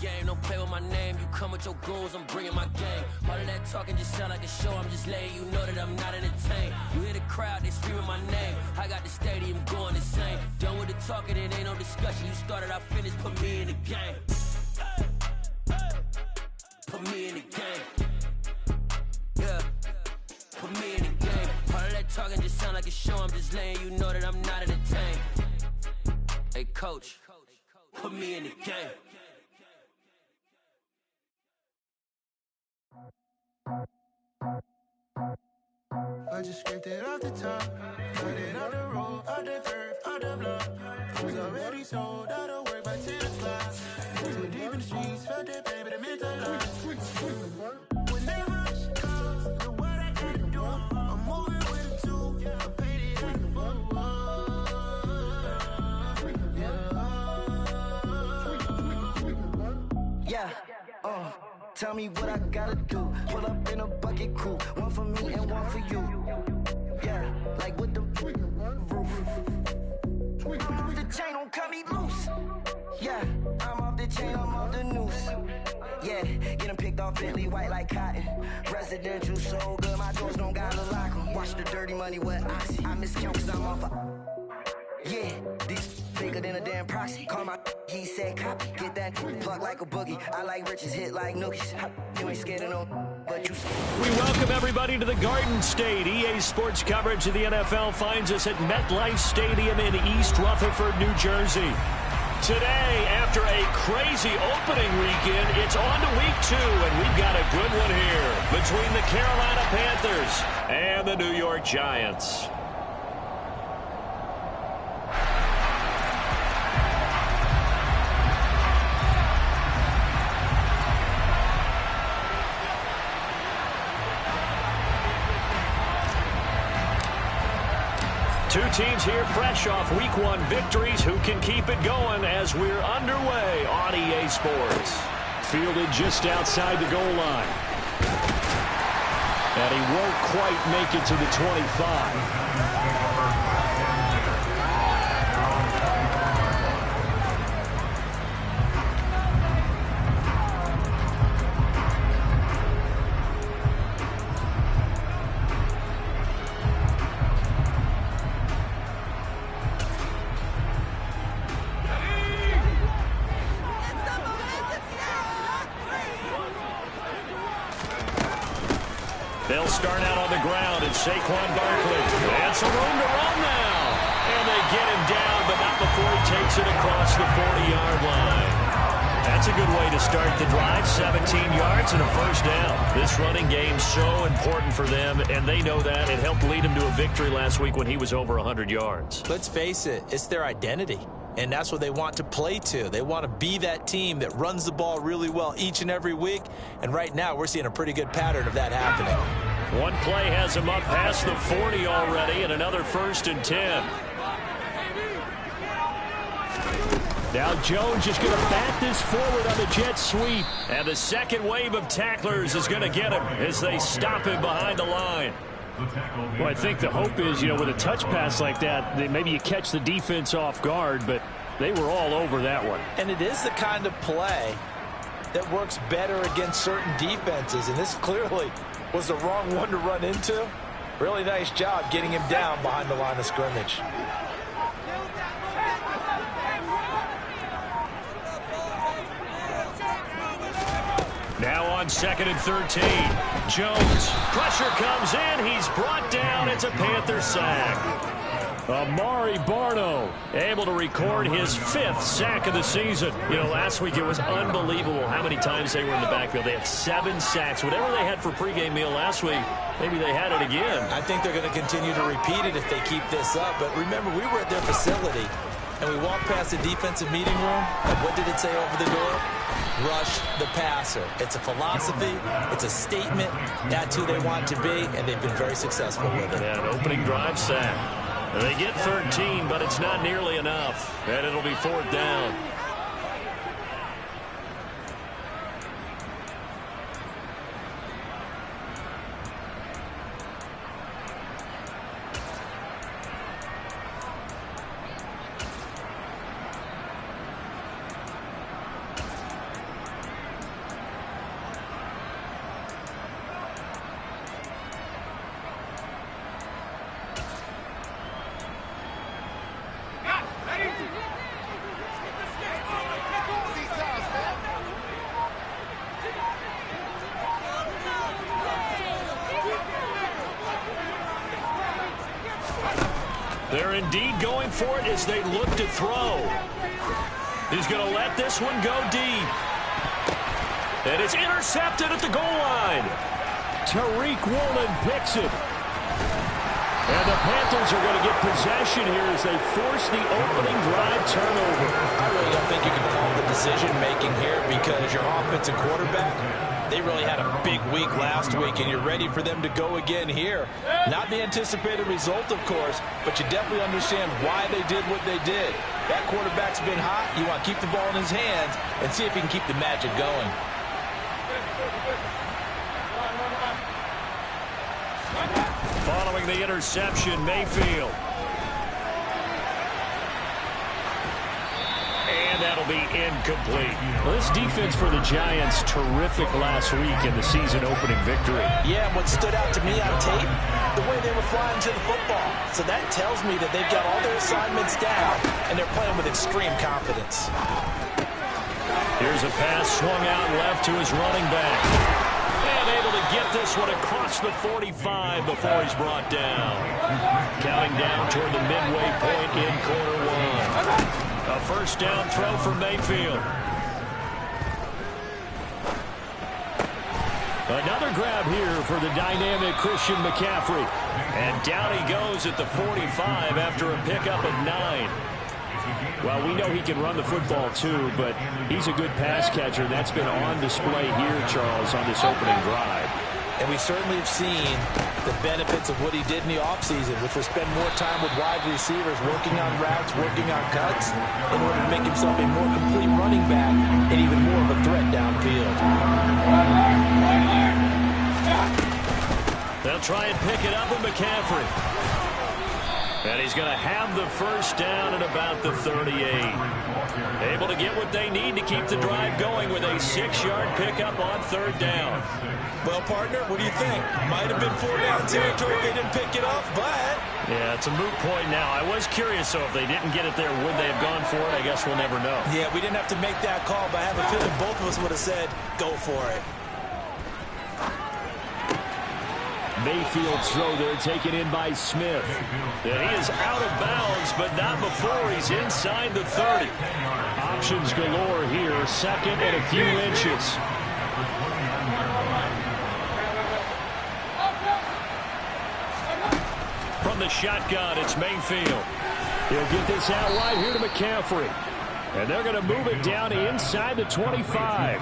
game, don't play with my name. You come with your goons, I'm bringing my game. All of that talking just sound like a show, I'm just letting you know that I'm not entertained. You hear the crowd, they screaming my name. I got the stadium going insane. Done with the talking, it ain't no discussion. You started, I finished, put me in the game. Put me in the game. Yeah, put me in the game. All of that talking just sound like a show, I'm just letting you know that I'm not entertained. Hey coach, put me in the game. I just scraped it off the top, cut it off the road, out the curve, out the block. It was already sold, out of work by 10 o'clock. Too deep in the streets, felt that pain, but it meant a lot. When they rush, cause the what I gotta do, I'm moving with a two, I paid it at the foot. Yeah, tell me what I gotta do. Pull up in a bucket crew, one for me and one for you. Yeah, like with the roof. I'm off the chain, don't cut me loose. Yeah, I'm off the chain, I'm off the noose. Yeah, getting picked off Bentley white like cotton. Residential so good, my doors don't gotta lock 'em. Watch the dirty money with Oxy. I miscount cause I'm off a... Yeah, these bigger than a damn proxy. Call my he said copy. Get that plug like a boogie. I like riches, hit like nookies. You ain't scared of no, but you... We welcome everybody to the Garden State. EA Sports coverage of the NFL finds us at MetLife Stadium in East Rutherford, New Jersey. Today, after a crazy opening weekend, it's on to week 2, and we've got a good one here between the Carolina Panthers and the New York Giants. Two teams here fresh off Week 1 victories. Who can keep it going as we're underway on EA Sports? Fielded just outside the goal line. And he won't quite make it to the 25. They'll start out on the ground, and Saquon Barkley. And some room to run now. And they get him down, but not before he takes it across the 40-yard line. That's a good way to start the drive. 17 yards and a first down. This running game's so important for them, and they know that. It helped lead him to a victory last week when he was over 100 yards. Let's face it, it's their identity. And that's what they want to play to. They want to be that team that runs the ball really well each and every week. And right now, we're seeing a pretty good pattern of that happening. One play has him up past the 40 already, and another 1st and 10. Now Jones is going to bat this forward on the jet sweep. And the second wave of tacklers is going to get him as they stop him behind the line. Well, I think the hope is, with a touch pass like that, maybe you catch the defense off guard, but they were all over that one. And it is the kind of play that works better against certain defenses, and this clearly was the wrong one to run into. Really nice job getting him down behind the line of scrimmage. Now on 2nd and 13. Jones. Pressure comes in. He's brought down. It's a Panther sack. Amari Barno able to record his 5th sack of the season. Last week it was unbelievable how many times they were in the backfield. They had 7 sacks. Whatever they had for pregame meal last week, maybe they had it again. I think they're going to continue to repeat it if they keep this up. But remember, we were at their facility, and we walked past the defensive meeting room. And what did it say over the door? Rush the passer. It's a philosophy. It's a statement. That's who they want to be, and they've been very successful with it. Yeah, an opening drive sack. They get 13, but it's not nearly enough. And it'll be 4th down. They're indeed going for it as they look to throw. He's going to let this one go deep. And it's intercepted at the goal line. Tariq Woolen picks it. And the Panthers are going to get possession here as they force the opening drive turnover. I really don't think you can fault the decision-making here because your offensive quarterback, they really had a big week last week, and you're ready for them to go again here. Not the anticipated result, of course, but you definitely understand why they did what they did. That quarterback's been hot. You want to keep the ball in his hands and see if he can keep the magic going. Following the interception, Mayfield. And that'll be incomplete. Well, this defense for the Giants, terrific last week in the season-opening victory. Yeah, and what stood out to me on tape, the way they were flying to the football. So that tells me that they've got all their assignments down, and they're playing with extreme confidence. Here's a pass swung out left to his running back. And able to get this one across the 45 before he's brought down. Counting down toward the midway point in quarter one. A first down throw for Mayfield. Another grab here for the dynamic Christian McCaffrey. And down he goes at the 45 after a pickup of 9. Well, we know he can run the football too, but he's a good pass catcher. That's been on display here, Charles, on this opening drive. And we certainly have seen the benefits of what he did in the offseason, which was spend more time with wide receivers, working on routes, working on cuts, in order to make himself a more complete running back and even more of a threat downfield. They'll try and pick it up with McCaffrey. And he's going to have the first down at about the 38. Able to get what they need to keep the drive going with a 6-yard pickup on third down. Well, partner, what do you think? Might have been 4-down territory if they didn't pick it up, but... Yeah, it's a moot point now. I was curious, so if they didn't get it there, would they have gone for it? I guess we'll never know. Yeah, we didn't have to make that call, but I have a feeling both of us would have said, go for it. Mayfield's throw there taken in by Smith. And he is out of bounds, but not before he's inside the 30. Options galore here, second and a few inches. From the shotgun, it's Mayfield. He'll get this out wide here to McCaffrey. And they're going to move it down to inside the 25.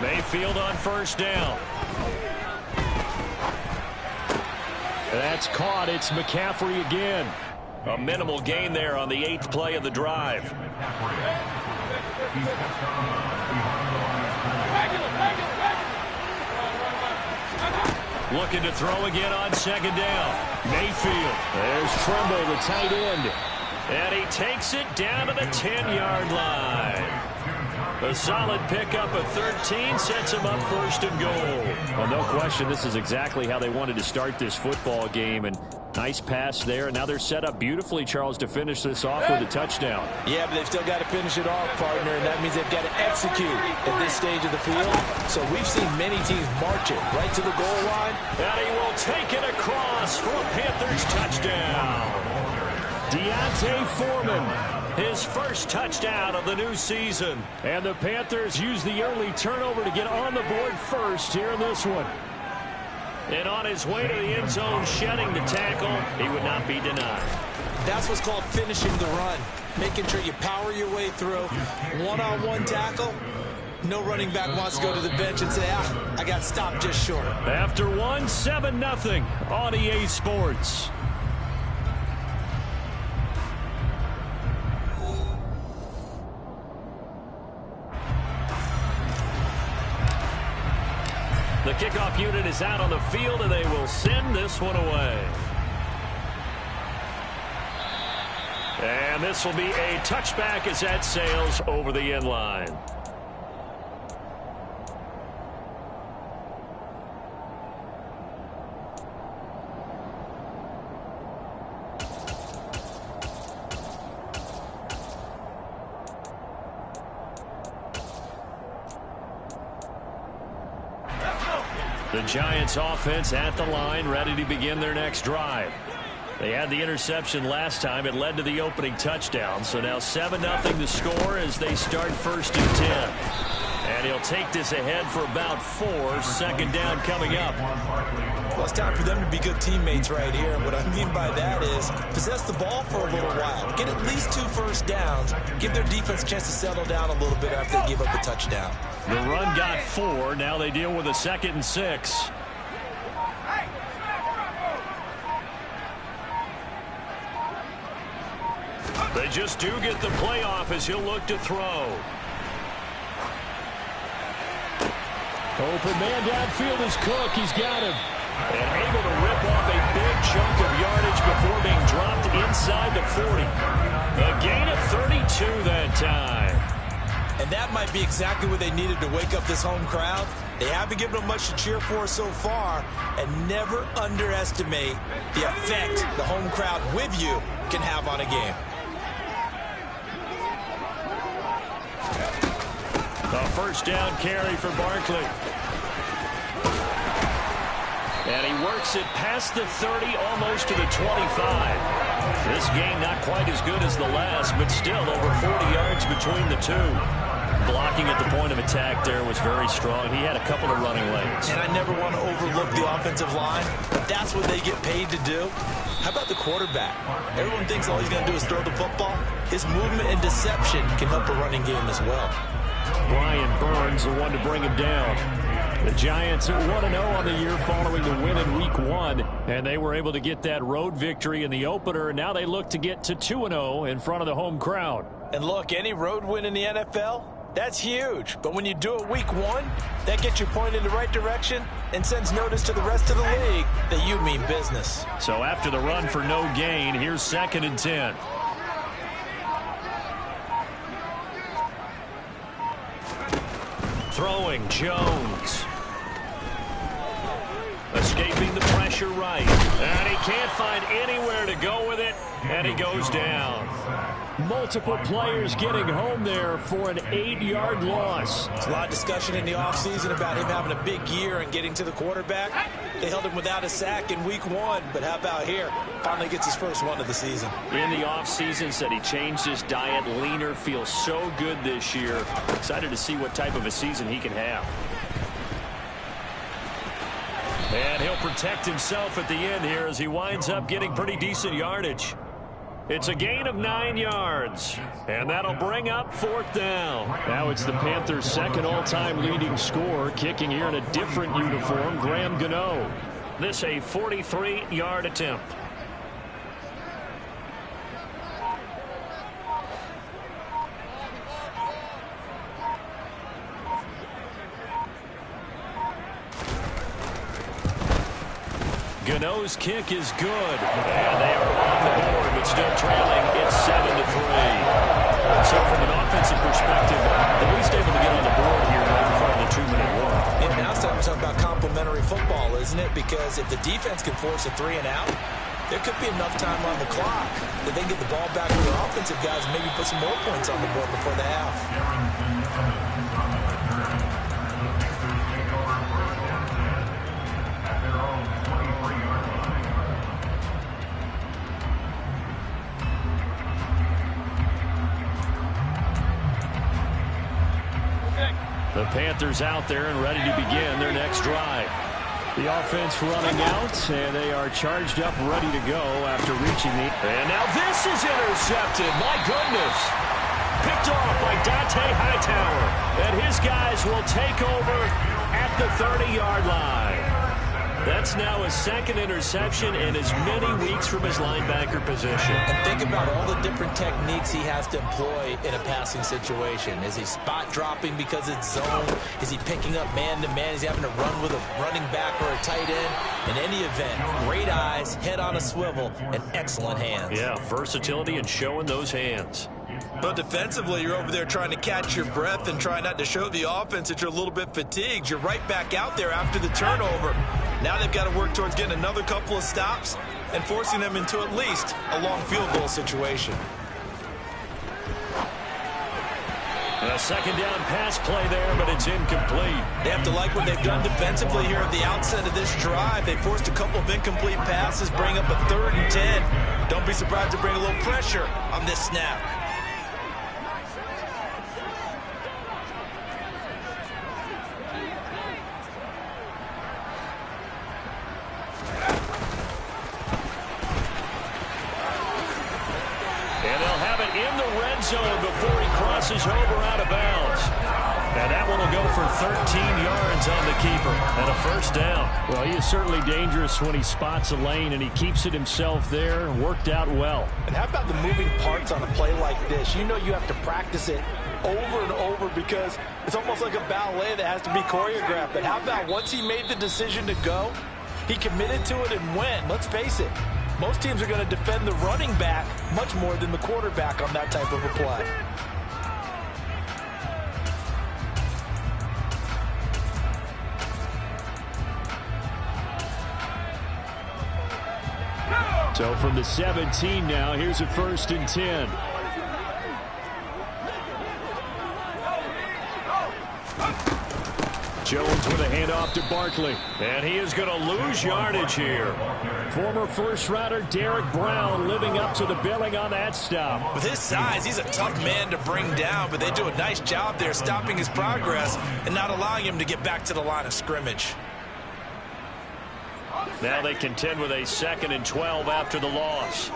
Mayfield on first down. That's caught. It's McCaffrey again. A minimal gain there on the 8th play of the drive. Looking to throw again on second down. Mayfield. There's Tremble, the tight end. And he takes it down to the 10-yard line. A solid pickup of 13 sets him up first and goal. Well, no question, this is exactly how they wanted to start this football game. And nice pass there. And now they're set up beautifully, Charles, to finish this off with a touchdown. Yeah, but they've still got to finish it off, partner, and that means they've got to execute at this stage of the field. So we've seen many teams march it right to the goal line. And he will take it across for a Panthers touchdown. Deontay Foreman. His first touchdown of the new season. And the Panthers use the early turnover to get on the board first here in this one. And on his way to the end zone, shedding the tackle, he would not be denied. That's what's called finishing the run. Making sure you power your way through. One-on-one tackle. No running back wants to go to the bench and say, I got stopped just short. After one, 7-0 on EA Sports. The kickoff unit is out on the field, and they will send this one away. And this will be a touchback as that sails over the end line. The Giants offense at the line, ready to begin their next drive. They had the interception last time. It led to the opening touchdown. So now 7-0 the score as they start 1st and 10. And he'll take this ahead for about 4. 2nd down coming up. Well, it's time for them to be good teammates right here. And what I mean by that is possess the ball for a little while. Get at least 2 first downs. Give their defense a chance to settle down a little bit after they give up a touchdown. The run got 4. Now they deal with a 2nd and 6. They just do get the playoff as he'll look to throw. Open man downfield is Cook. He's got him. And able to rip off a big chunk of yardage before being dropped inside the 40. A gain of 32 that time. And that might be exactly what they needed to wake up this home crowd. They haven't given them much to cheer for so far. And never underestimate the effect the home crowd with you can have on a game. A 1st down carry for Barkley. And he works it past the 30, almost to the 25. This game not quite as good as the last, but still over 40 yards between the two. Blocking at the point of attack there was very strong. He had a couple of running lanes. And I never want to overlook the offensive line. That's what they get paid to do. How about the quarterback? Everyone thinks all he's going to do is throw the football. His movement and deception can help a running game as well. Brian Burns, the one to bring him down. The Giants 1-0 on the year following the win in Week 1, and they were able to get that road victory in the opener, and now they look to get to 2-0 in front of the home crowd. And look, any road win in the NFL, that's huge. But when you do it Week 1, that gets you pointed in the right direction and sends notice to the rest of the league that you mean business. So after the run for no gain, here's 2nd and 10. Throwing Jones. Escaping the pressure right. And he can't find anywhere to go with it. And he goes down. Multiple players getting home there for an 8-yard loss. There's a lot of discussion in the offseason about him having a big year and getting to the quarterback. They held him without a sack in Week 1, but how about here? Finally gets his first one of the season. In the offseason, said he changed his diet, leaner, feels so good this year. Excited to see what type of a season he can have. And he'll protect himself at the end here as he winds up getting pretty decent yardage. It's a gain of 9 yards, and that'll bring up 4th down. Now it's the Panthers' 2nd all-time leading scorer, kicking here in a different uniform, Graham Gano. This a 43-yard attempt. Gano's kick is good. And they are on the board, but still trailing. It's 7-3. So from an offensive perspective, at least able to get on the board here right in front of the 2-minute warning. Yeah, now it's time to talk about complementary football, isn't it? Because if the defense can force a 3 and out, there could be enough time on the clock that they can get the ball back to their offensive guys and maybe put some more points on the board before the half. The Panthers out there and ready to begin their next drive. The offense running out, and they are charged up, ready to go after reaching the... And now this is intercepted. My goodness. Picked off by Dante Hightower. And his guys will take over at the 30-yard line. That's now his 2nd interception in as many weeks from his linebacker position. And think about all the different techniques he has to employ in a passing situation. Is he spot dropping because it's zone? Is he picking up man-to-man? Is he having to run with a running back or a tight end? In any event, great eyes, head on a swivel, and excellent hands. Yeah, versatility and showing those hands. But defensively, you're over there trying to catch your breath and try not to show the offense that you're a little bit fatigued. You're right back out there after the turnover. Now they've got to work towards getting another couple of stops and forcing them into at least a long field goal situation. A second down pass play there, but it's incomplete. They have to like what they've done defensively here at the outset of this drive. They forced a couple of incomplete passes, bring up a 3rd and 10. Don't be surprised to bring a little pressure on this snap. Zone before he crosses over out of bounds. And that one will go for 13 yards on the keeper and a first down. Well, he is certainly dangerous when he spots a lane, and he keeps it himself there. Worked out well. And how about the moving parts on a play like this? You know you have to practice it over and over because it's almost like a ballet that has to be choreographed. But how about once he made the decision to go, he committed to it and went. Let's face it. Most teams are going to defend the running back much more than the quarterback on that type of a play. So from the 17 now, here's a 1st and 10. Jones with a handoff to Barkley. And he is going to lose yardage here. Former first-rounder Derek Brown living up to the billing on that stop. With his size, he's a tough man to bring down, but they do a nice job there stopping his progress and not allowing him to get back to the line of scrimmage. Now they contend with a 2nd and 12 after the loss.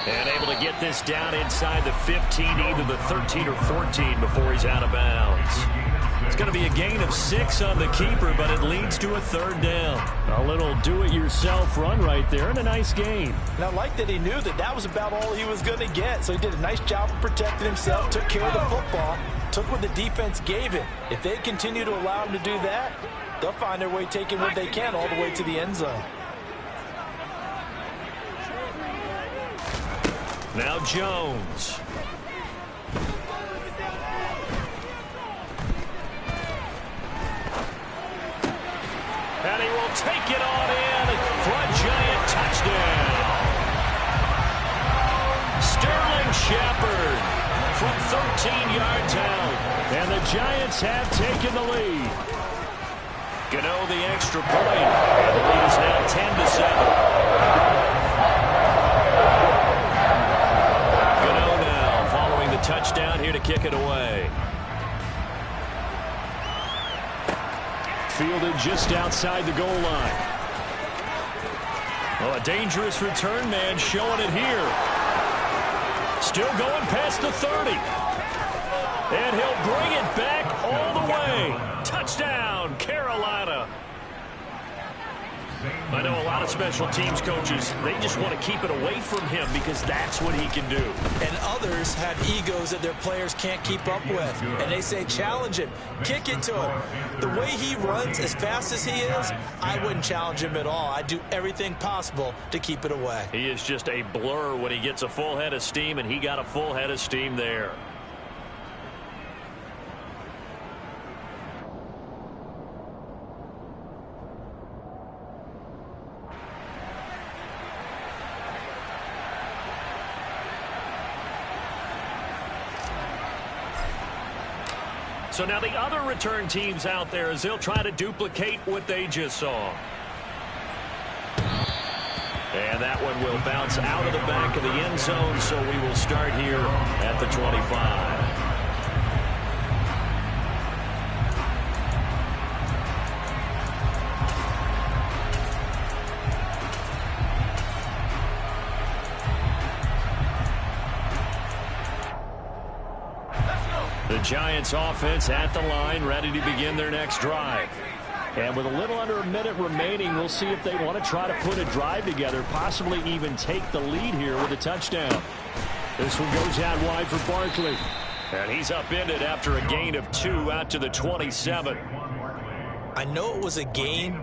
And able to get this down inside the 15, either the 13 or 14 before he's out of bounds. It's going to be a gain of 6 on the keeper, but it leads to a 3rd down. A little do-it-yourself run right there and a nice gain. And I like that he knew that that was about all he was going to get, so he did a nice job of protecting himself, took care of the football, took what the defense gave him. If they continue to allow him to do that, they'll find their way taking what they can all the way to the end zone. Now Jones. And he will take it on in for a giant touchdown. Sterling Shepard from 13 yards out. And the Giants have taken the lead. Gano the extra point. And the lead is now 10-7. Touchdown here to kick it away. Fielded just outside the goal line. Oh, a dangerous return man showing it here. Still going past the 30. And he'll bring it back all the way. Touchdown, Carolina. I know a lot of special teams coaches, they just want to keep it away from him because that's what he can do. And others have egos that their players can't keep up with. And they say, challenge him, kick it to him. The way he runs as fast as he is, I wouldn't challenge him at all. I'd do everything possible to keep it away. He is just a blur when he gets a full head of steam, and he got a full head of steam there. So now the other return teams out there as they'll try to duplicate what they just saw. And that one will bounce out of the back of the end zone, so we will start here at the 25. The Giants offense at the line, ready to begin their next drive. And with a little under a minute remaining, we'll see if they want to try to put a drive together, possibly even take the lead here with a touchdown. This one goes out wide for Barkley. And he's upended after a gain of 2 out to the 27. I know it was a gain,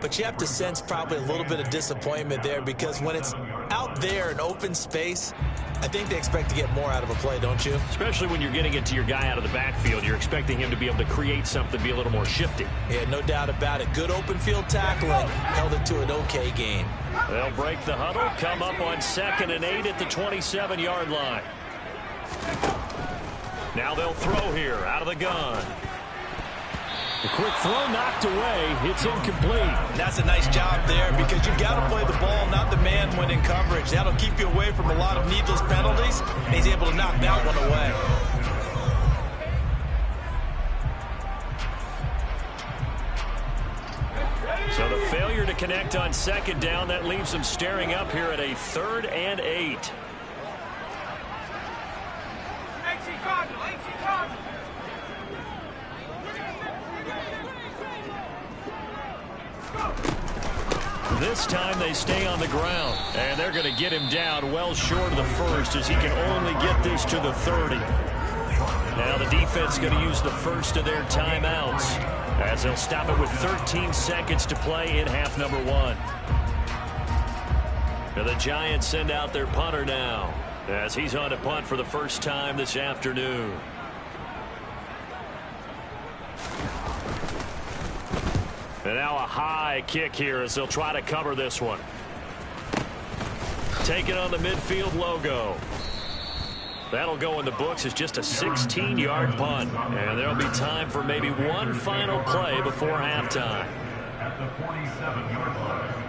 but you have to sense probably a little bit of disappointment there because when it's out there in open space, I think they expect to get more out of a play, don't you? Especially when you're getting it to your guy out of the backfield. You're expecting him to be able to create something, be a little more shifty. Yeah, no doubt about it. Good open field tackling. Held it to an okay gain. They'll break the huddle, come up on 2nd and 8 at the 27-yard line. Now they'll throw here out of the gun. A quick throw knocked away. It's incomplete. That's a nice job there because you've got to play the ball, not the man when in coverage. That'll keep you away from a lot of needless penalties, and he's able to knock that one away. So the failure to connect on 2nd down, that leaves them staring up here at a 3rd and 8. This time they stay on the ground, and they're going to get him down well short of the first as he can only get this to the 30. Now the defense is going to use the first of their timeouts as they'll stop it with 13 seconds to play in half number 1. Now the Giants send out their punter now as he's on to punt for the first time this afternoon. And now a high kick here as they'll try to cover this one. Taking on the midfield logo. That'll go in the books as just a 16-yard punt. And there'll be time for maybe one final play before halftime. At the 47-yard line.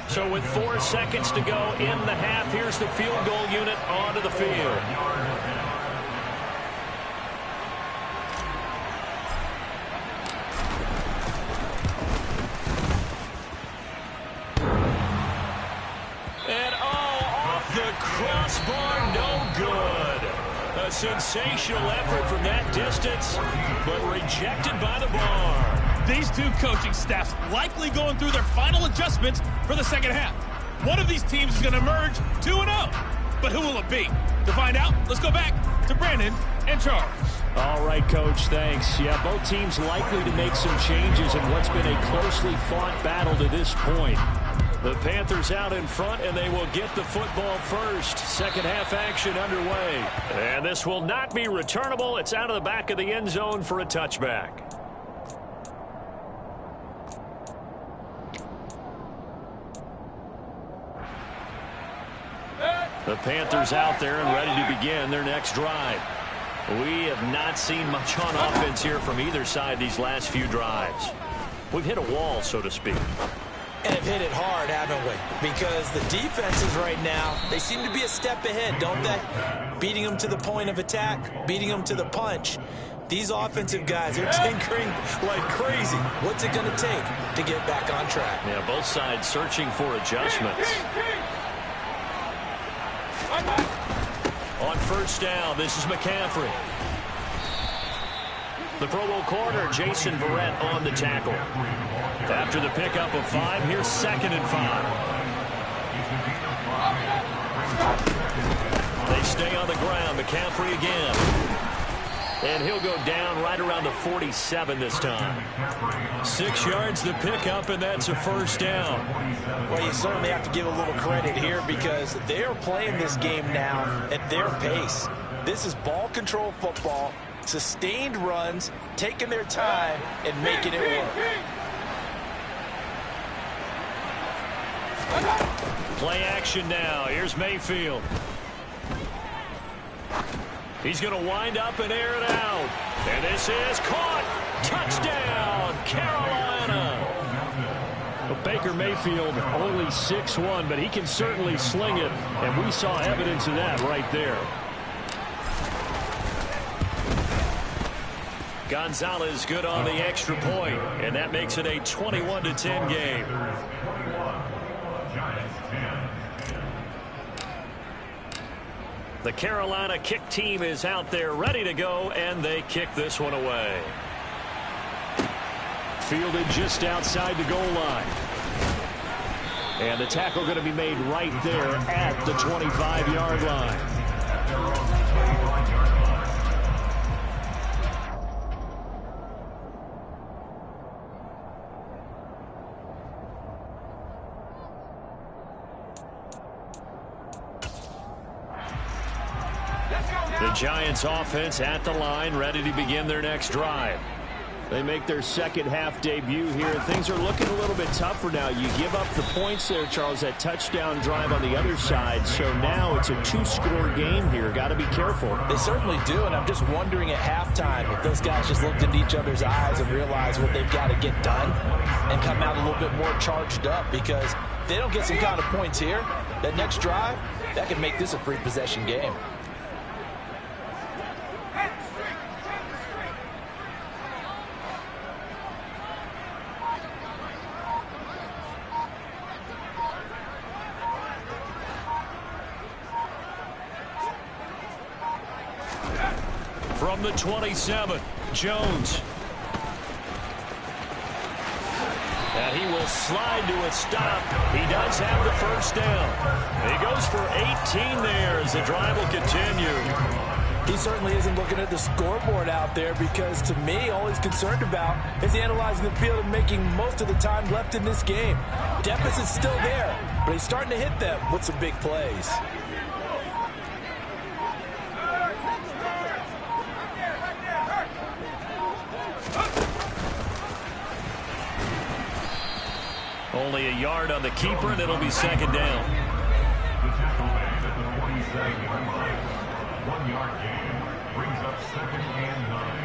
So with 4 seconds to go in the half, here's the field goal unit onto the field. And off the crossbar, no good. A sensational effort from that distance, but rejected by the bar. These two coaching staffs likely going through their final adjustments for the second half. One of these teams is going to emerge 2-0. But who will it be? To find out, let's go back to Brandon and Charles. All right, Coach, thanks. Yeah, both teams likely to make some changes in what's been a closely fought battle to this point. The Panthers out in front, and they will get the football first. Second half action underway. And this will not be returnable. It's out of the back of the end zone for a touchback. The Panthers out there and ready to begin their next drive. We have not seen much on offense here from either side these last few drives. We've hit a wall, so to speak. And have hit it hard, haven't we? Because the defenses right now, they seem to be a step ahead, don't they? Beating them to the point of attack, beating them to the punch. These offensive guys are tinkering like crazy. What's it going to take to get back on track? Yeah, both sides searching for adjustments. On first down, this is McCaffrey. The Pro Bowl corner, Jason Verrett, on the tackle. After the pickup of 5, here's 2nd and 5. They stay on the ground. McCaffrey again. And he'll go down right around the 47 this time. 6 yards the pickup, and that's a first down. Well, you certainly have to give a little credit here because they're playing this game now at their pace. This is ball control football, sustained runs, taking their time, and making it work. Play action now. Here's Mayfield. He's going to wind up and air it out. And this is caught. Touchdown, Carolina. Well, Baker Mayfield only 6'1", but he can certainly sling it, and we saw evidence of that right there. Gonzalez good on the extra point, and that makes it a 21-10 game. The Carolina kick team is out there ready to go, and they kick this one away. Fielded just outside the goal line. And the tackle going to be made right there at the 25-yard line. The Giants offense at the line, ready to begin their next drive. They make their second half debut here. Things are looking a little bit tougher now. You give up the points there, Charles, that touchdown drive on the other side. So now it's a 2-score game here. Got to be careful. They certainly do, and I'm just wondering at halftime if those guys just looked into each other's eyes and realized what they've got to get done and come out a little bit more charged up, because if they don't get some kind of points here, that next drive, that could make this a free possession game. From the 27, Jones. And he will slide to a stop. He does have the first down. He goes for 18 there as the drive will continue. He certainly isn't looking at the scoreboard out there, because to me, all he's concerned about is analyzing the field and making most of the time left in this game. Deficit's still there, but he's starting to hit them with some big plays. Only a yard on the keeper, and it'll be second down. The tackle man at the 47-yard line. 1-yard gain brings up 2nd and 9.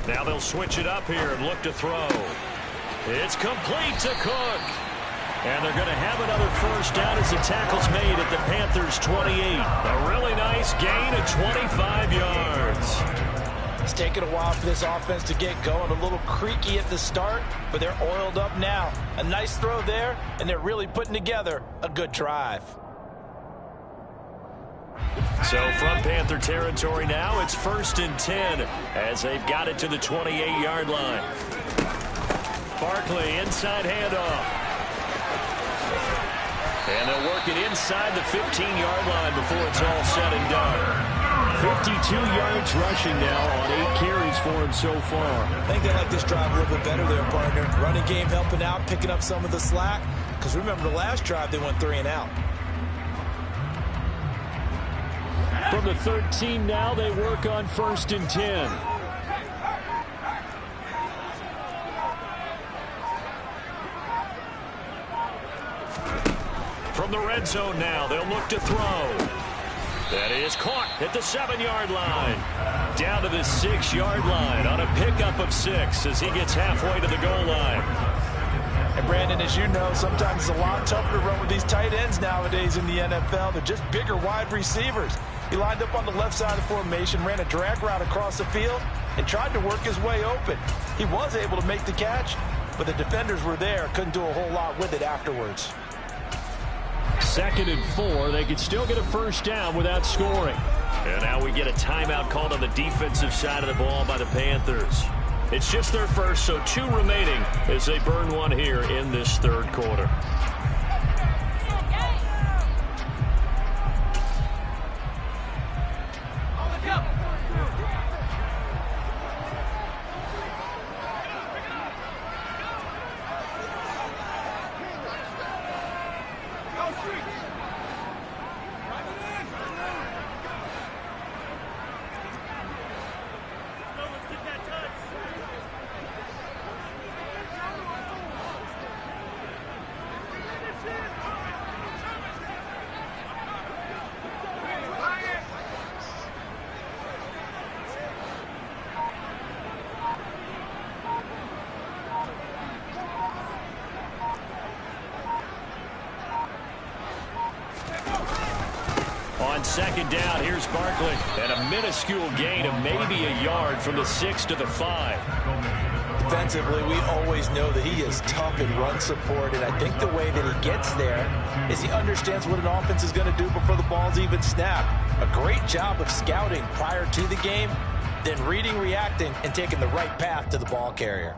Now they'll switch it up here and look to throw. It's complete to Cook. And they're going to have another first down as the tackle's made at the Panthers' 28. A really nice gain of 25 yards. It's taken a while for this offense to get going. A little creaky at the start, but they're oiled up now. A nice throw there, and they're really putting together a good drive. So from Panther territory now, it's 1st and 10 as they've got it to the 28-yard line. Barkley inside handoff. And they'll work it inside the 15-yard line before it's all said and done. 52 yards rushing now on 8 carries for him so far. I think they like this drive a little bit better there, partner. Running game helping out, picking up some of the slack. Because remember, the last drive they went 3 and out. From the 13 now, they work on 1st and 10. From the red zone now, they'll look to throw. That is caught at the 7-yard line. Down to the 6-yard line on a pickup of 6 as he gets halfway to the goal line. And Brandon, as you know, sometimes it's a lot tougher to run with these tight ends nowadays in the NFL. They're just bigger wide receivers. He lined up on the left side of the formation, ran a drag route across the field, and tried to work his way open. He was able to make the catch, but the defenders were there, couldn't do a whole lot with it afterwards. 2nd and 4. They could still get a first down without scoring. And now we get a timeout called on the defensive side of the ball by the Panthers. It's just their first, so 2 remaining as they burn one here in this 3rd quarter. On 2nd down, here's Barkley. And a minuscule gain of maybe a yard from the 6 to the 5. Defensively, we always know that he is tough in run support, and I think the way that he gets there is he understands what an offense is going to do before the ball's even snapped. A great job of scouting prior to the game, then reading, reacting, and taking the right path to the ball carrier.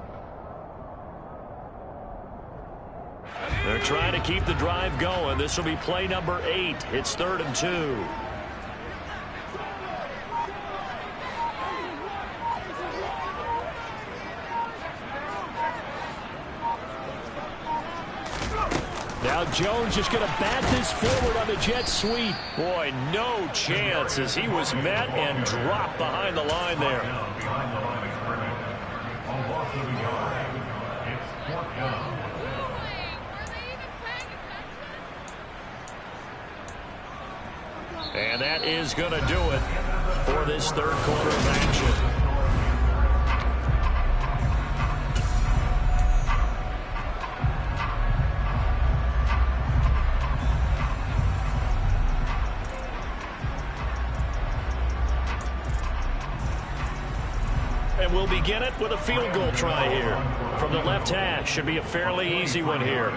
They're trying to keep the drive going. This will be play number 8. It's 3rd and 2. Now Jones just going to bat this forward on the jet sweep. Boy, no chance as he was met and dropped behind the line there. Behind the line of scrimmage. A loss of a yard. It's 4th down. And that is going to do it for this 3rd quarter of action. And we'll begin it with a field goal try here. From the left hash, should be a fairly easy one here.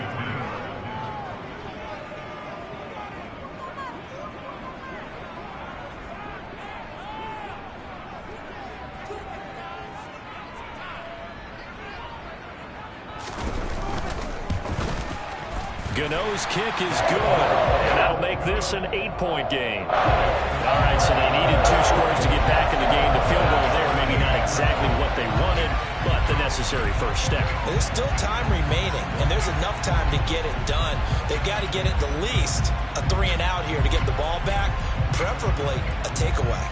Gano's kick is good, and that'll make this an 8-point game. All right, so they needed 2 scores to get back in the game. The field goal there, maybe not exactly what they wanted, but the necessary first step. There's still time remaining, and there's enough time to get it done. They've got to get it at least a 3-and-out here to get the ball back, preferably a takeaway.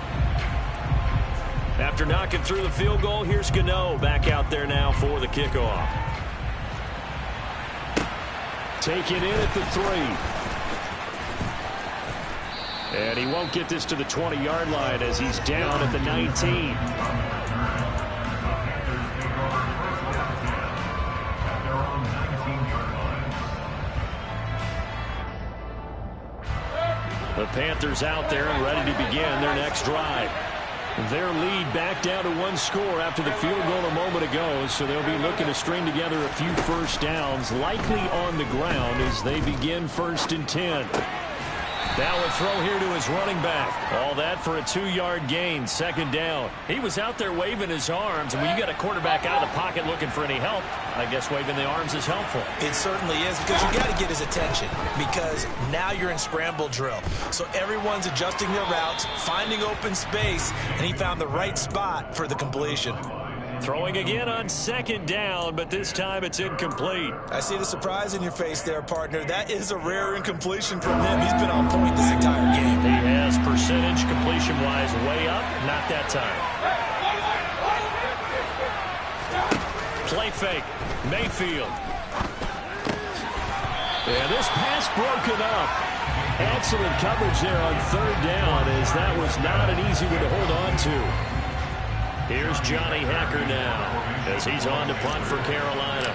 After knocking through the field goal, here's Gano back out there now for the kickoff. Take it in at the 3. And he won't get this to the 20-yard line as he's down at the 19. The Panthers out there and ready to begin their next drive. Their lead back down to 1 score after the field goal a moment ago, so they'll be looking to string together a few first downs, likely on the ground as they begin 1st and 10. Now a throw here to his running back. All that for a 2-yard gain, 2nd down. He was out there waving his arms, and when you got a quarterback out of the pocket looking for any help, I guess waving the arms is helpful. It certainly is, because you got to get his attention, because now you're in scramble drill. So everyone's adjusting their routes, finding open space, and he found the right spot for the completion. Throwing again on 2nd down, but this time it's incomplete. I see the surprise in your face there, partner. That is a rare incompletion from him. He's been on point this entire game. He has percentage completion-wise way up, not that time. Play fake, Mayfield. And this pass broken up. Excellent coverage there on 3rd down, as that was not an easy one to hold on to. Here's Johnny Hecker now as he's on to punt for Carolina.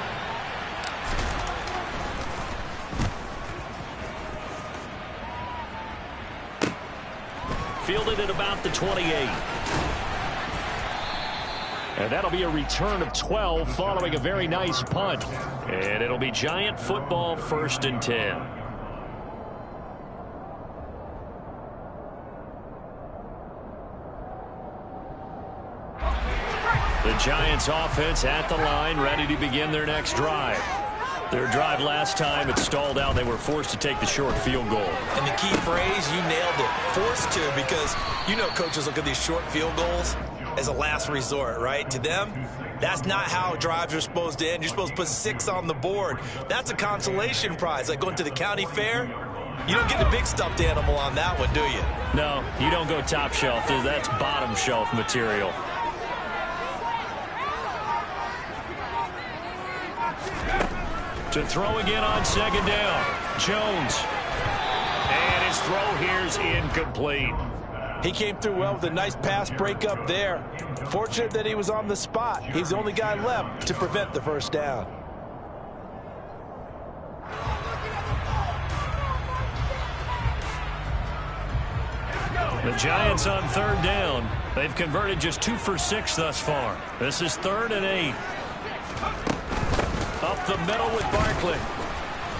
Fielded at about the 28. And that'll be a return of 12 following a very nice punt. And it'll be Giant football, 1st and 10. The Giants offense at the line, ready to begin their next drive. Their drive last time, it stalled out. They were forced to take the short field goal. And the key phrase, you nailed it, forced to, because you know coaches look at these short field goals as a last resort, right? To them, that's not how drives are supposed to end. You're supposed to put 6 on the board. That's a consolation prize, like going to the county fair. You don't get the big stuffed animal on that one, do you? No, you don't go top shelf. That's bottom shelf material. To throw again on 2nd down. Jones. And his throw here's incomplete. He came through well with a nice pass breakup there. Fortunate that he was on the spot. He's the only guy left to prevent the 1st down. The Giants on 3rd down. They've converted just 2 for 6 thus far. This is 3rd and 8. Up the middle with Barkley.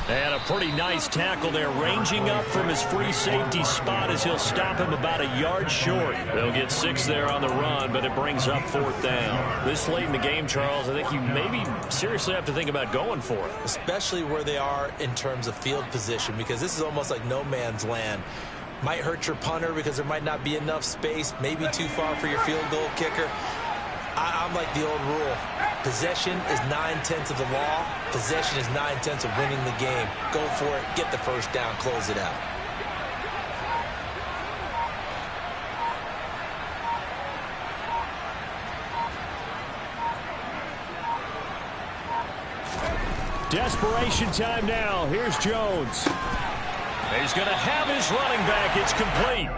And a pretty nice tackle there, ranging up from his free safety spot as he'll stop him about a yard short. They'll get 6 there on the run, but it brings up 4th down. This late in the game, Charles, I think you maybe seriously have to think about going for it. Especially where they are in terms of field position, because this is almost like no man's land. Might hurt your punter because there might not be enough space, maybe too far for your field goal kicker. I'm like the old rule. Possession is 9/10 of the law. Possession is 9/10 of winning the game. Go for it. Get the first down. Close it out. Desperation time now. Here's Jones. He's going to have his running back. It's complete.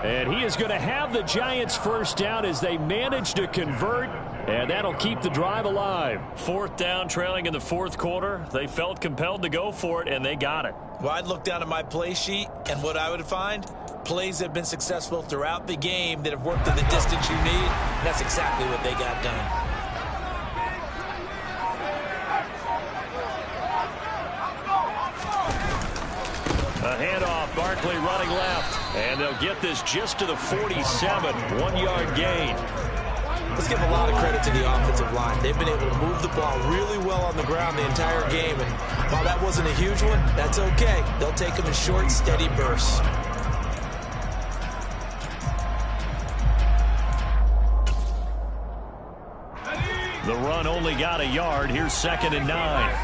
And he is going to have the Giants first down as they manage to convert, and that'll keep the drive alive. 4th down, trailing in the 4th quarter. They felt compelled to go for it, and they got it. Well, I'd look down at my play sheet, and what I would find, plays that have been successful throughout the game that have worked to the distance you need, and that's exactly what they got done. A handoff, Barkley running left, and they'll get this just to the 47, 1-yard gain. Let's give a lot of credit to the offensive line. They've been able to move the ball really well on the ground the entire game, and while that wasn't a huge one, that's okay. They'll take them in short, steady bursts. The run only got a yard. Here's 2nd and 9.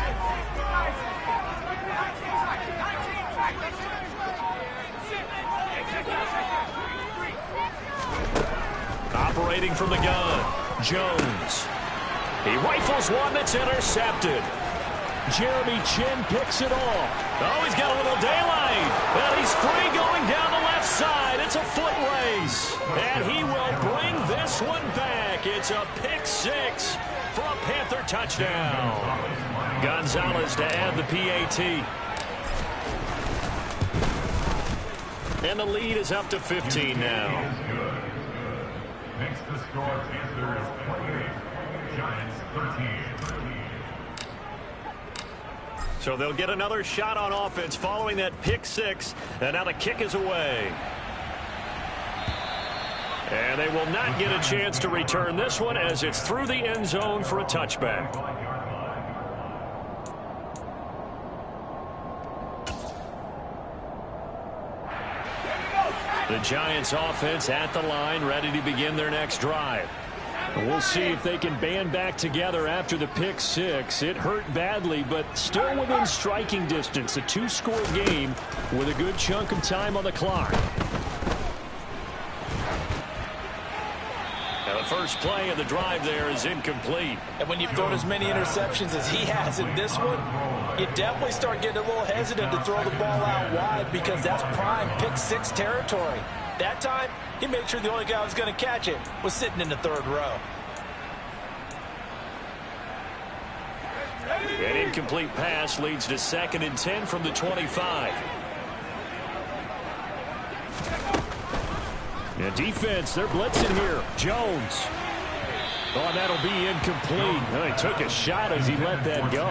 Operating from the gun, Jones. He rifles one that's intercepted. Jeremy Chin picks it off. Oh, he's got a little daylight. And he's free going down the left side. It's a foot race. And he will bring this one back. It's a pick 6 for a Panther touchdown. Gonzalez to add the PAT. And the lead is up to 15 now. Makes the score Panthers 28, Giants 13. So they'll get another shot on offense following that pick 6, and now the kick is away. And they will not get a chance to return this one as it's through the end zone for a touchback. The Giants offense at the line, ready to begin their next drive. We'll see if they can band back together after the pick 6. It hurt badly, but still within striking distance. A 2-score game with a good chunk of time on the clock. Now the first play of the drive there is incomplete. And when you've thrown as many interceptions as he has in this one, you definitely start getting a little hesitant to throw the ball out wide because that's prime pick 6 territory. That time, he made sure the only guy who was going to catch it was sitting in the 3rd row. An incomplete pass leads to 2nd and 10 from the 25. The defense, they're blitzing here. Jones. Oh, and that'll be incomplete. Well, he took a shot as he let that go.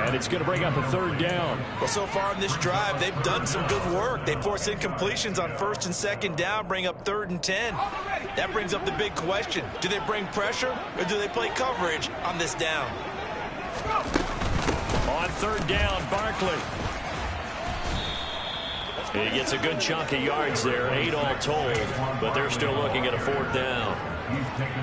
And it's going to bring up a 3rd down. Well, so far in this drive, they've done some good work. They force incompletions on 1st and 2nd down, bring up 3rd and 10. That brings up the big question. Do they bring pressure or do they play coverage on this down? On 3rd down, Barkley. He gets a good chunk of yards there, 8 all told, but they're still looking at a 4th down.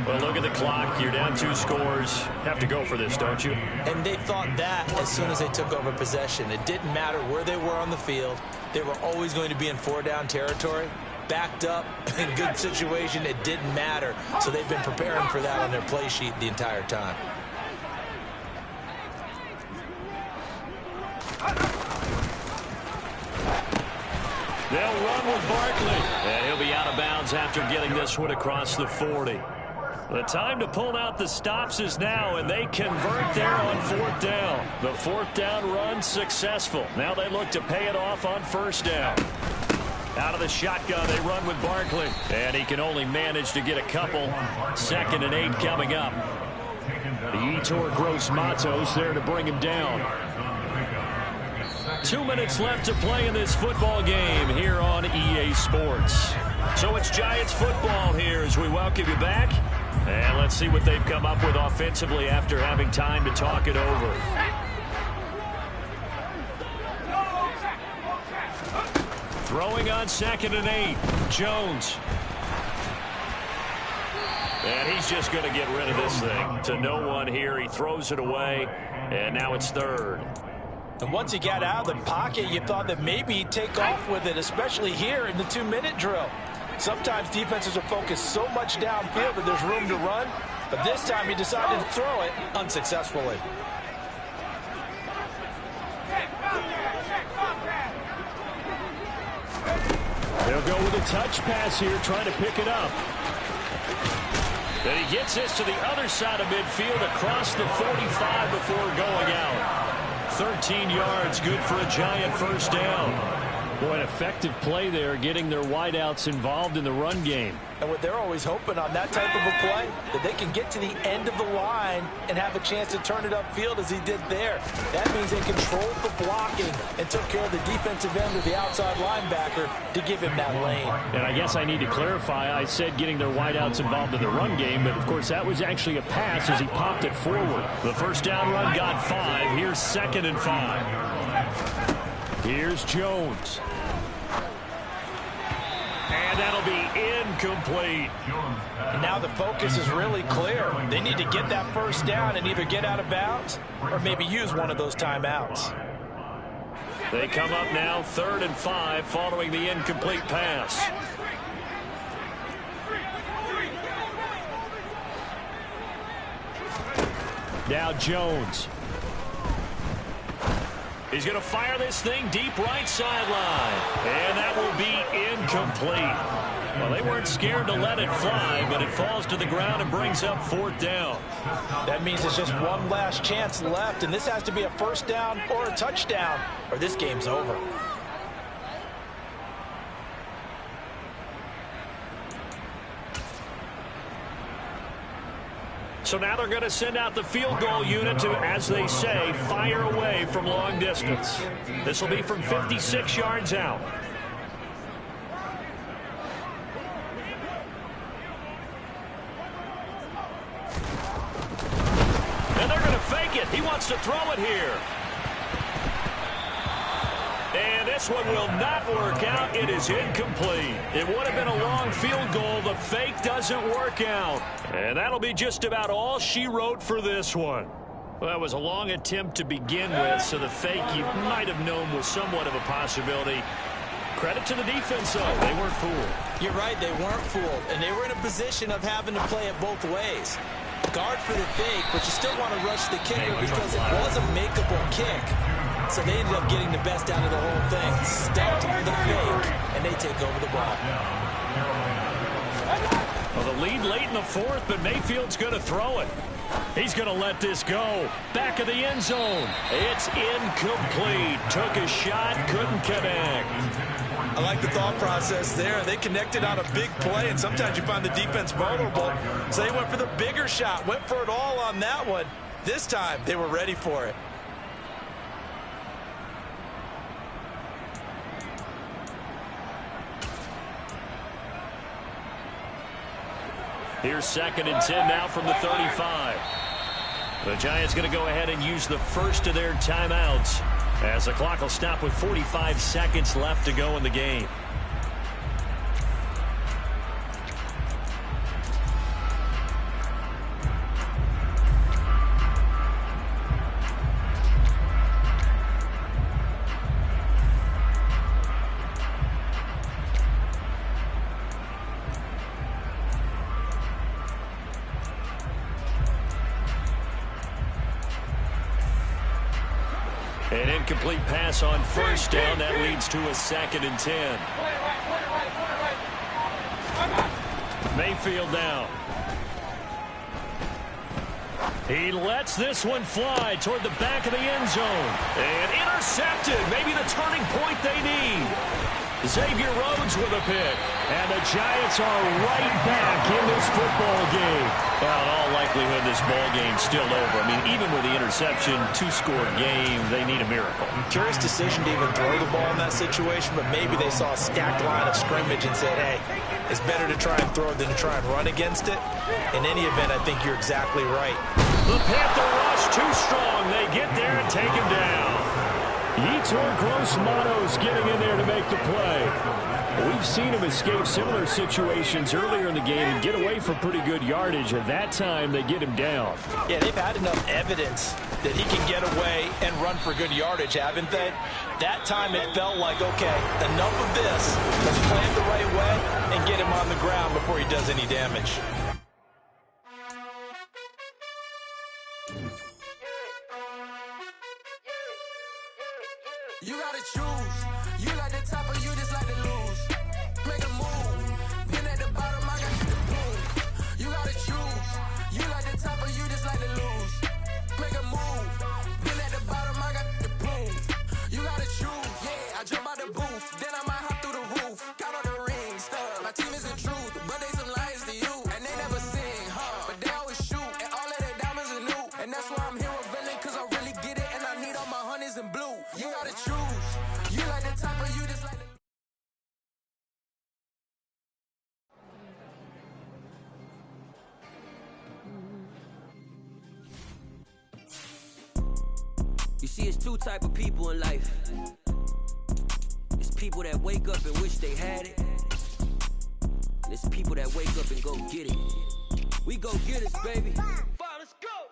Well, look at the clock. You're down 2 scores. Have to go for this, don't you? And they thought that as soon as they took over possession. It didn't matter where they were on the field. They were always going to be in 4-down territory. Backed up, in good situation, it didn't matter. So they've been preparing for that on their play sheet the entire time. They'll run with Barkley. And he'll be out of bounds after getting this one across the 40. The time to pull out the stops is now, and they convert there on 4th down. The 4th down run successful. Now they look to pay it off on 1st down. Out of the shotgun, they run with Barkley. And he can only manage to get a couple. 2nd and 8 coming up. The Yetur Gross Matos there to bring him down. 2 minutes left to play in this football game here on EA Sports. So it's Giants football here as we welcome you back. And let's see what they've come up with offensively after having time to talk it over. Throwing on 2nd and 8. Jones. And he's just going to get rid of this thing to no one here. He throws it away, and now it's 3rd. And once he got out of the pocket, you thought that maybe he'd take off with it, especially here in the 2-minute drill. Sometimes defenses are focused so much downfield that there's room to run, but this time he decided to throw it unsuccessfully. They'll go with a touch pass here, trying to pick it up. And he gets this to the other side of midfield across the 45 before going out. 13 yards, good for a Giant first down. Boy, an effective play there, getting their wideouts involved in the run game. And what they're always hoping on that type of a play, that they can get to the end of the line and have a chance to turn it upfield as he did there. That means they controlled the blocking and took care of the defensive end of the outside linebacker to give him that lane. And I guess I need to clarify, I said getting their wideouts involved in the run game, but of course that was actually a pass as he popped it forward. The first down run got 5. Here's 2nd and 5. Here's Jones. And that'll be incomplete. And now the focus is really clear. They need to get that first down and either get out of bounds or maybe use one of those timeouts. They come up now 3rd and 5 following the incomplete pass. Now Jones. He's going to fire this thing deep right sideline. And that will be incomplete. Well, they weren't scared to let it fly, but it falls to the ground and brings up 4th down. That means it's just one last chance left, and this has to be a first down or a touchdown, or this game's over. So now they're going to send out the field goal unit to, as they say, fire away from long distance. This will be from 56 yards out. And they're going to fake it. He wants to throw it here. And this one will not work out. It is incomplete. It would have been a long field goal. The fake doesn't work out. And that'll be just about all she wrote for this one. Well, that was a long attempt to begin with, so the fake you might have known was somewhat of a possibility. Credit to the defense, though. They weren't fooled. You're right, they weren't fooled. And they were in a position of having to play it both ways. Guard for the fake, but you still want to rush the kicker because it was a makeable kick. So they ended up getting the best out of the whole thing. Stuck to the fake, and they take over the ball. Well, the lead late in the 4th, but Mayfield's going to throw it. He's going to let this go. Back of the end zone. It's incomplete. Took a shot, couldn't connect. I like the thought process there. They connected on a big play, and sometimes you find the defense vulnerable. So they went for the bigger shot, went for it all on that one. This time, they were ready for it. Here's 2nd and 10 now from the 35. The Giants going to go ahead and use the first of their timeouts as the clock will stop with 45 seconds left to go in the game. An incomplete pass on first down. That leads to a 2nd and 10. Mayfield down. He lets this one fly toward the back of the end zone. And intercepted. Maybe the turning point they need. Xavier Rhodes with a pick. And the Giants are right back in this football game. Well, in all likelihood, this ball game's still over. I mean, even with the interception, two-score game, they need a miracle. Curious decision to even throw the ball in that situation, but maybe they saw a stacked line of scrimmage and said, hey, it's better to try and throw than to try and run against it. In any event, I think you're exactly right. The Panther rush too strong. They get there and take him down. Yetur Gross-Matos getting in there to make the play. We've seen him escape similar situations earlier in the game and get away for pretty good yardage. At that time, they get him down. Yeah, they've had enough evidence that he can get away and run for good yardage, haven't they? That time it felt like, okay, enough of this. Let's play it the right way and get him on the ground before he does any damage. You gotta choose. You like the top or you just like to lose. Make a move. Been at the bottom, I got the boom. You gotta choose. You like the top or you just like to lose. Make a move. Been at the bottom, I got the boom. You gotta choose. Yeah, I jump out the booth. Then I might hop through the roof. Got all the rings, stuff. My team is the truth, but they some liars to you. And they never sing, but they always shoot. And all of their diamonds are new. And that's why I'm here with Villain, cause I really get it. And I need all my honeys in blue. You gotta choose. You like the top or you just like the... You see, it's two type of people in life. It's people that wake up and wish they had it. And it's people that wake up and go get it. We go get it, baby.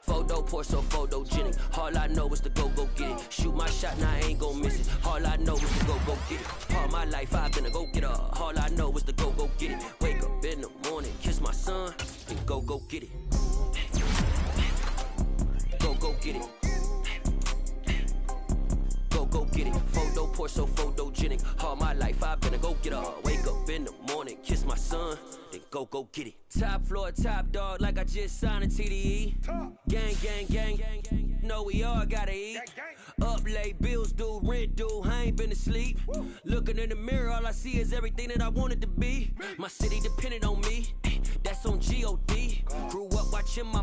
Photo pour so photogenic. All I know is to go get it. Shoot my shot, now I ain't gon' miss it. All I know is to go get it. All my life I've been a go-getter. All I know is to go get it. Wake up in the morning, kiss my son, and go get it. Go get it. Go get it. Photo pour so photogenic. All my life I've been a go-getter. Wake up in the morning, kiss my son, then go get it. Top floor, top dog, like I just signed a TDE. Gang. Know we all gotta eat. Up late, bills due, rent due, I ain't been asleep. Looking in the mirror, all I see is everything that I wanted to be. My city depended on me, that's on G.O.D. Grew up watching my